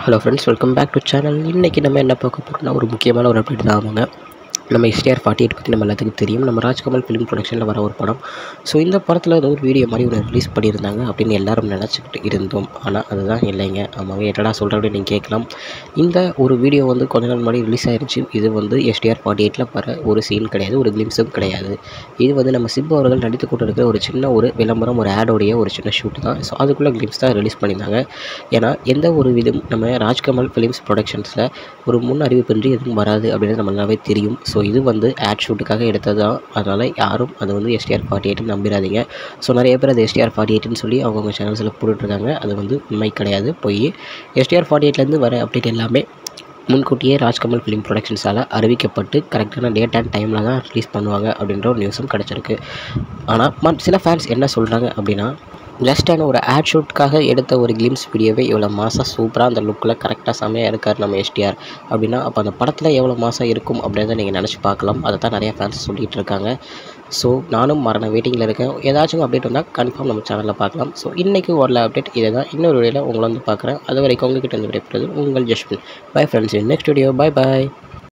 Hello friends, welcome back to channel. இன்றைக்கி நம்ம என்ன பார்க்க போகிறோம்னா ஒரு முக்கியமான ஒரு அப்டேட் தான். ஆமாங்க, நம்ம STR 48 பற்றி நம்ம எல்லாத்துக்கும் தெரியும். நம்ம ராஜ்கமல் ஃபிலிம் ப்ரொடக்ஷனில் வர ஒரு படம். ஸோ இந்த படத்தில் ஏதோ ஒரு வீடியோ மாதிரி ஒன்று ரிலீஸ் பண்ணியிருந்தாங்க அப்படின்னு எல்லாரும் நினச்சிக்கிட்டு இருந்தோம். ஆனால் அதுதான் இல்லைங்க. ஆமாங்க, என்னடா சொல்கிற அப்படின்னு நீங்கள் கேட்கலாம். இந்த ஒரு வீடியோ வந்து கொஞ்ச நாள் முன்னாடி ரிலீஸ் ஆயிருச்சு. இது வந்து STR 48 வர ஒரு சீன் கிடையாது, ஒரு கிளிம்ஸும் கிடையாது. இது வந்து நம்ம சிம்பு அவர்கள் நடித்து கொண்டு இருக்கிற ஒரு சின்ன ஒரு விளம்பரம், ஒரு ஆடோடைய ஒரு சின்ன ஷூட் தான். ஸோ அதுக்குள்ளே கிளிம்ஸ் தான் ரிலீஸ் பண்ணியிருந்தாங்க. ஏன்னா எந்த ஒரு விதம் நம்ம ராஜ்கமல் ஃபிலிம்ஸ் ப்ரொடக்ஷன்ஸில் ஒரு முன் அறிவிப்பின்றி எதுவும் வராது அப்படின்னு நம்ம நல்லாவே தெரியும். ஸோ இது வந்து ஆட் ஷூட்டுக்காக எடுத்தது தான். அதனால் யாரும் அது வந்து STR 48 நம்பிடாதீங்க. ஸோ நிறைய பேர் அது STR 48 சொல்லி அவங்கவுங்க சேனல்ஸில் போட்டுட்ருக்காங்க. அது வந்து உண்மை கிடையாது, போய் STR 48 வர அப்டேட் எல்லாமே முன்கூட்டியே ராஜ்கமல் ஃபிலிம் ப்ரொடக்ஷன்ஸால் அறிவிக்கப்பட்டு கரெக்டான டேட் அண்ட் டைமில் தான் ரிலீஸ் பண்ணுவாங்க அப்படின்ற ஒரு நியூஸும் கிடச்சிருக்கு. ஆனால் சில ஃபேன்ஸ் என்ன சொல்கிறாங்க அப்படின்னா, ஜஸ்டான ஒரு ஆட் ஷூட்காக எடுத்த ஒரு கிளிம்ஸ் வீடியோவே இவ்வளோ மாதம் சூப்பராக அந்த லுக்கில் கரெக்டாக செம்மையாக இருக்கார் நம்ம STR அப்படின்னா, அப்போ அந்த படத்தில் எவ்வளோ மாதம் இருக்கும் அப்படின்றத நீங்கள் நினச்சி பார்க்கலாம். அதை தான் நிறையா ஃபேன்ஸ் சொல்லிகிட்டு இருக்காங்க. ஸோ நானும் வெயிட்டிங்கில் இருக்கேன். ஏதாச்சும் அப்டேட் வந்தால் கன்ஃபார்ம் நம்ம சேனலில் பார்க்கலாம். ஸோ இன்றைக்கி வரல அப்டேட் இதை தான். இன்னொரு வீடியோவில் உங்களை வந்து பார்க்குறேன். அது வரைக்கும் உங்ககிட்ட இருந்து விடைபெறுவது உங்கள் Jasmine. Bye friends, in next video. By.